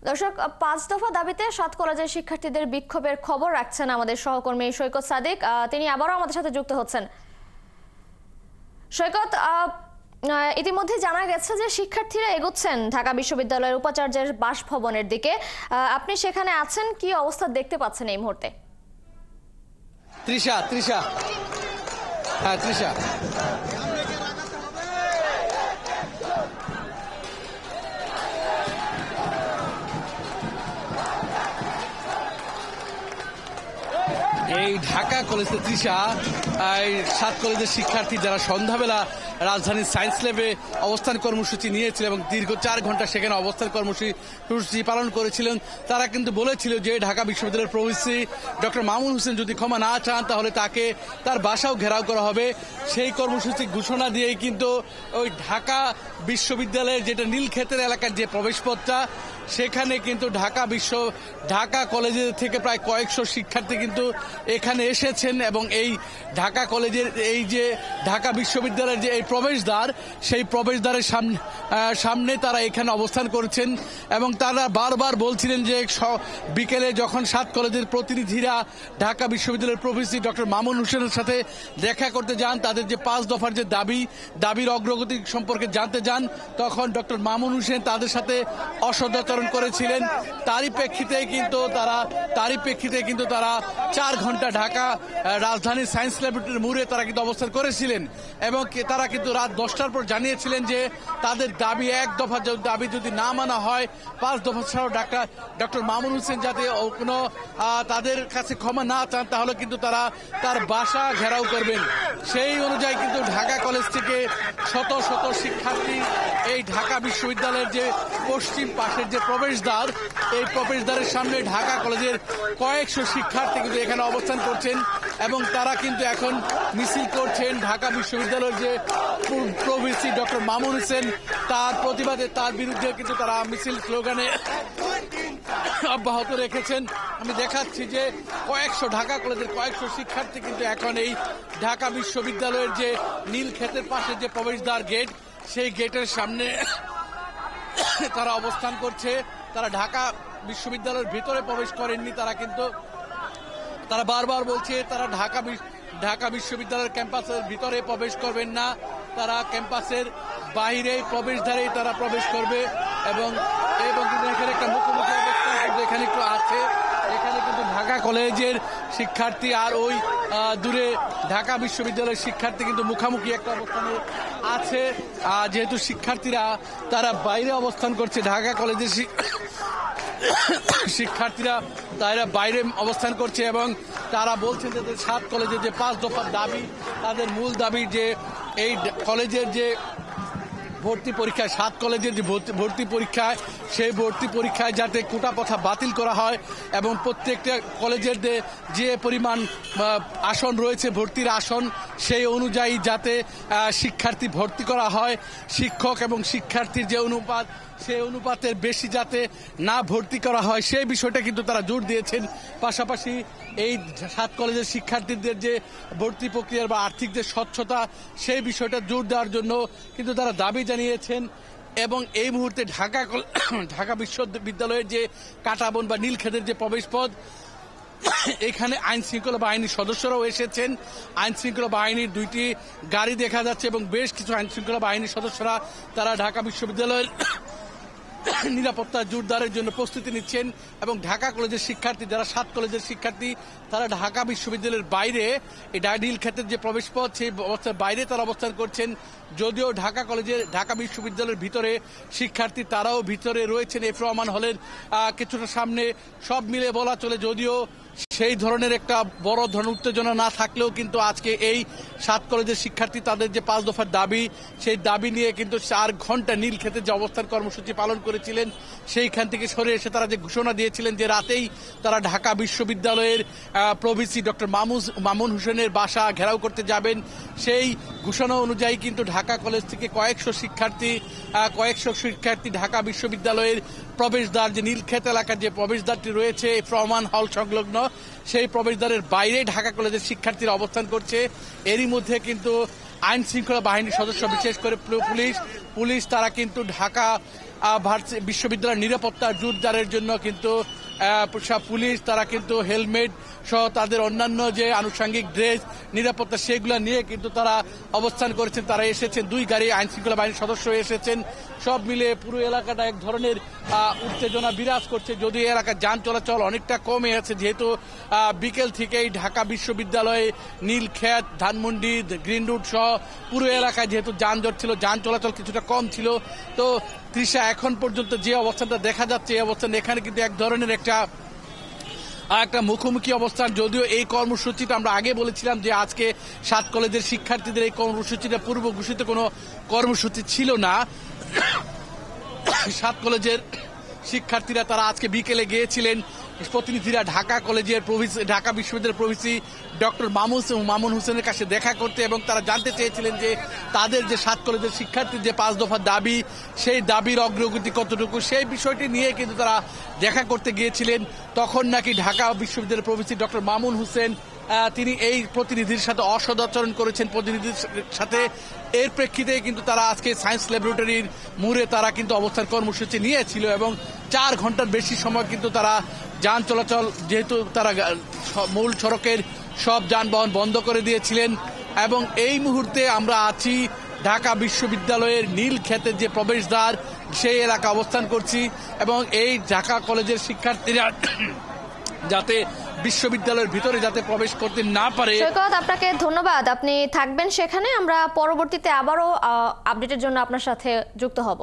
দর্শক, ৫ দফা দাবিতে ৭ কলেজের শিক্ষার্থীদের বিক্ষোভের খবর রাখছেন আমাদের সহকর্মী সৈকত সাদিক। তিনি আবারও আমাদের সাথে যুক্ত হচ্ছেন। সৈকত, ইতিমধ্যে জানা গেছে যে শিক্ষার্থীরা এগোচ্ছেন ঢাকা বিশ্ববিদ্যালয়ের উপাচার্যের বাসভবনের দিকে। আপনি সেখানে আছেন, কি অবস্থা দেখতে পাচ্ছেন এই মুহূর্তে? তৃষা এই ঢাকা কলেজে এই ৭ কলেজের শিক্ষার্থী যারা সন্ধ্যাবেলা রাজধানীর সায়েন্স ল্যাবে অবস্থান কর্মসূচি নিয়েছিল এবং দীর্ঘ ৪ ঘন্টা সেখানে অবস্থান কর্মসূচি পালন করেছিলেন, তারা কিন্তু বলেছিল যে ঢাকা বিশ্ববিদ্যালয়ের প্রভিসি ডক্টর মামুন হোসেন যদি ক্ষমা না চান তাহলে তাকে তার বাসাও ঘেরাও করা হবে। সেই কর্মসূচি ঘোষণা দিয়েই কিন্তু ওই ঢাকা বিশ্ববিদ্যালয়ের যেটা নীলক্ষেতের এলাকার যে প্রবেশপথটা, সেখানে কিন্তু ঢাকা কলেজের থেকে প্রায় কয়েকশো শিক্ষার্থী কিন্তু এখানে এসেছেন এবং এই ঢাকা কলেজের এই যে ঢাকা বিশ্ববিদ্যালয়ের যে এই প্রবেশদ্বার, সেই প্রবেশদ্বারের সামনে তারা এখানে অবস্থান করছেন এবং তারা বারবার বলছিলেন যে বিকেলে যখন ৭ কলেজের প্রতিনিধিরা ঢাকা বিশ্ববিদ্যালয়ের প্রভিসি ডক্টর মামুন হোসেনের সাথে দেখা করতে যান, তাদের যে ৫ দফার যে দাবির অগ্রগতি সম্পর্কে জানতে যান, তখন ডক্টর মামুন হোসেন তাদের সাথে অসদাচরণ করেছিলেন। তারই প্রেক্ষিতে কিন্তু তারা ৪ ঘন্টা ঢাকা রাজধানীর সায়েন্স ল্যাবরেটরির মোড়ে তারা কিন্তু অবস্থান করেছিলেন এবং তারা কিন্তু রাত ১০টার পর জানিয়েছিলেন যে তাদের দাবি এক দফা দাবি যদি না মানা হয়, ৫ দফা ছাড়াও ডক্টর মামুন হোসেন যাতে কোনো তাদের কাছে ক্ষমা না চান তাহলে কিন্তু তারা তার বাসা ঘেরাও করবেন। সেই অনুযায়ী কিন্তু ঢাকা কলেজ থেকে শত শত শিক্ষার্থী এই ঢাকা বিশ্ববিদ্যালয়ের যে পশ্চিম পাশের যে প্রবেশদ্বার, এই প্রবেশদ্বারের সামনে ঢাকা কলেজের কয়েকশো শিক্ষার্থী কিন্তু এখানে অবস্থান করছেন এবং তারা কিন্তু এখন মিছিল করছেন ঢাকা বিশ্ববিদ্যালয়ের যে প্রভিসি ডক্টর মামুন হোসেন তার প্রতিবাদে, তার বিরুদ্ধে কিন্তু তারা মিছিল স্লোগানে অব্যাহত রেখেছেন। আমি দেখাচ্ছি যে ঢাকা কলেজের কয়েকশো শিক্ষার্থী কিন্তু এখন এই ঢাকা বিশ্ববিদ্যালয়ের যে নীলক্ষেতের পাশে যে প্রবেশদ্বার গেট, সেই গেটের সামনে তারা অবস্থান করছে। তারা ঢাকা বিশ্ববিদ্যালয়ের ভিতরে প্রবেশ করেননি, তারা বারবার বলছে তারা ঢাকা বিশ্ববিদ্যালয়ের ক্যাম্পাসের ভিতরে প্রবেশ করবেন না, তারা ক্যাম্পাসের বাইরে প্রবেশদ্বারেই তারা প্রবেশ করবে এবং এখানে একটা মুখোমুখি অবস্থান কিন্তু এখানে একটু আছে। এখানে কিন্তু ঢাকা কলেজের শিক্ষার্থী আর ওই দূরে ঢাকা বিশ্ববিদ্যালয়ের শিক্ষার্থী কিন্তু মুখামুখি একটা অবস্থানে আছে। যেহেতু শিক্ষার্থীরা তারা বাইরে অবস্থান করছে, ঢাকা কলেজের শিক্ষার্থীরা তারা বাইরে অবস্থান করছে এবং তারা বলছেন যে ৭ কলেজের যে ৫ দফার দাবি, তাদের মূল দাবি যে এই কলেজের যে ভর্তি পরীক্ষায় ৭ কলেজের যে ভর্তি পরীক্ষায়, সেই ভর্তি পরীক্ষায় যাতে কোটা প্রথা বাতিল করা হয় এবং প্রত্যেকটা কলেজের যে পরিমাণ আসন রয়েছে ভর্তির আসন, সেই অনুযায়ী যাতে শিক্ষার্থী ভর্তি করা হয়। শিক্ষক এবং শিক্ষার্থীর যে অনুপাত, সেই অনুপাতের বেশি যাতে না ভর্তি করা হয়, সেই বিষয়টা কিন্তু তারা জোর দিয়েছেন। পাশাপাশি এই ৭ কলেজের শিক্ষার্থীদের যে ভর্তি প্রক্রিয়ার বা আর্থিক যে স্বচ্ছতা, সেই বিষয়টা জোর দেওয়ার জন্য কিন্তু তারা দাবি জানিয়েছেন। এবং এই মুহূর্তে ঢাকা বিশ্ববিদ্যালয়ের যে কাঁটাবন বা নীলক্ষেতের যে প্রবেশপথ, এখানে আইন শৃঙ্খলা বাহিনীর সদস্যরাও এসেছেন। আইন শৃঙ্খলা বাহিনীর ২টি গাড়ি দেখা যাচ্ছে এবং বেশ কিছু আইন শৃঙ্খলা বাহিনীর সদস্যরা তারা ঢাকা বিশ্ববিদ্যালয়ের নিরাপত্তা জোরদারের জন্য প্রস্তুতি নিচ্ছেন এবং ঢাকা কলেজের শিক্ষার্থী যারা ৭ কলেজের শিক্ষার্থী, তারা ঢাকা বিশ্ববিদ্যালয়ের বাইরে এই নীলক্ষেতের যে প্রবেশপথ, সেই অবস্থার বাইরে তারা অবস্থান করছেন। যদিও ঢাকা বিশ্ববিদ্যালয়ের ভিতরে শিক্ষার্থী তারাও ভিতরে রয়েছেন এফ রহমান হলের কিছুটা সামনে। সব মিলে বলা চলে যদিও সেই ধরনের একটা বড় ধরনের উত্তেজনা না থাকলেও কিন্তু আজকে এই ৭ কলেজের শিক্ষার্থী তাদের যে ৫ দফার দাবি, সেই দাবি নিয়ে কিন্তু ৪ ঘন্টা নীলক্ষেতে যে অবস্থান কর্মসূচি পালন করেছিলেন, সেইখান থেকে সরে এসে তারা যে ঘোষণা দিয়েছিলেন যে রাতেই তারা ঢাকা বিশ্ববিদ্যালয়ের প্রভিসি ডক্টর মামুন হোসেনের বাসা ঘেরাও করতে যাবেন, সেই ঘোষণা অনুযায়ী কিন্তু ঢাকা কলেজ থেকে কয়েকশো শিক্ষার্থী ঢাকা বিশ্ববিদ্যালয়ের প্রবেশদ্বার যে নীলক্ষেত এলাকার যে প্রবেশদ্বারটি রয়েছে এফ রহমান হল সংলগ্ন, সেই প্রবেশদ্বারের বাইরে ঢাকা কলেজের শিক্ষার্থীরা অবস্থান করছে। এরই মধ্যে কিন্তু আইন শৃঙ্খলা বাহিনীর সদস্য, বিশেষ করে পুলিশ তারা কিন্তু ঢাকা বিশ্ববিদ্যালয়ের নিরাপত্তা জোরদারের জন্য কিন্তু সব পুলিশ তারা কিন্তু হেলমেট সহ তাদের অন্যান্য যে আনুষঙ্গিক ড্রেস নিরাপত্তা সেগুলো নিয়ে কিন্তু তারা অবস্থান করেছেন। তারা এসেছেন, 2 গাড়ি আইন শৃঙ্খলা বাহিনীর সদস্য এসেছেন। সব মিলে পুরো এলাকাটা এক ধরনের উত্তেজনা বিরাজ করছে। যদিও এলাকার যান চলাচল অনেকটা কমে আছে, যেহেতু বিকেল থেকেই ঢাকা বিশ্ববিদ্যালয়ে নীলক্ষেত, ধানমন্ডি, গ্রিন রুট সহ পুরো এলাকায় যেহেতু যানজট ছিল, যান চলাচল কিছুটা কম ছিল। তো তৃষা, এখন পর্যন্ত যে অবস্থানটা দেখা যাচ্ছে এই অবস্থান এখানে কিন্তু এক ধরনের একটা মুখোমুখি অবস্থান। যদিও এই কর্মসূচিটা আমরা আগে বলেছিলাম যে আজকে 7 কলেজের শিক্ষার্থীদের এই কর্মসূচিটা পূর্ব ঘোষিত কোনো কর্মসূচি ছিল না। 7 কলেজের শিক্ষার্থীরা তারা আজকে বিকেলে গিয়েছিলেন প্রতিনিধিরা ঢাকা বিশ্ববিদ্যালয়ের প্রভিসি ডক্টর মামুন হোসেনের কাছে দেখা করতে, এবং তারা জানতে চেয়েছিলেন যে তাদের যে 7 কলেজের শিক্ষার্থীর যে 5 দফার দাবি, সেই দাবির অগ্রগতি কতটুকু, সেই বিষয়টি নিয়ে কিন্তু তারা দেখা করতে গিয়েছিলেন। তখন নাকি ঢাকা বিশ্ববিদ্যালয়ের প্রভিসি ডক্টর মামুন হোসেন তিনি এই প্রতিনিধির সাথে অসদাচরণ করেছেন প্রতিনিধির সাথে। এর প্রেক্ষিতে কিন্তু তারা আজকে সায়েন্স ল্যাবরেটরির মোড়ে তারা কিন্তু অবস্থান কর্মসূচি নিয়েছিল, এবং 4 ঘন্টার বেশি সময় কিন্তু তারা যান চলাচল, যেহেতু তারা মূল সড়কের সব যানবাহন বন্ধ করে দিয়েছিলেন। এবং এই মুহূর্তে আমরা আছি ঢাকা বিশ্ববিদ্যালয়ের নীলক্ষেতের যে প্রবেশদ্বার সেই এলাকা অবস্থান করছি, এবং এই ঢাকা কলেজের শিক্ষার্থীরা যাতে বিশ্ববিদ্যালয়ের ভিতরে যাতে প্রবেশ করতে না পারে। সৈকত, আপনাকে ধন্যবাদ, আপনি থাকবেন সেখানে। আমরা পরবর্তীতে আবারও আপডেটের জন্য আপনার সাথে যুক্ত হব।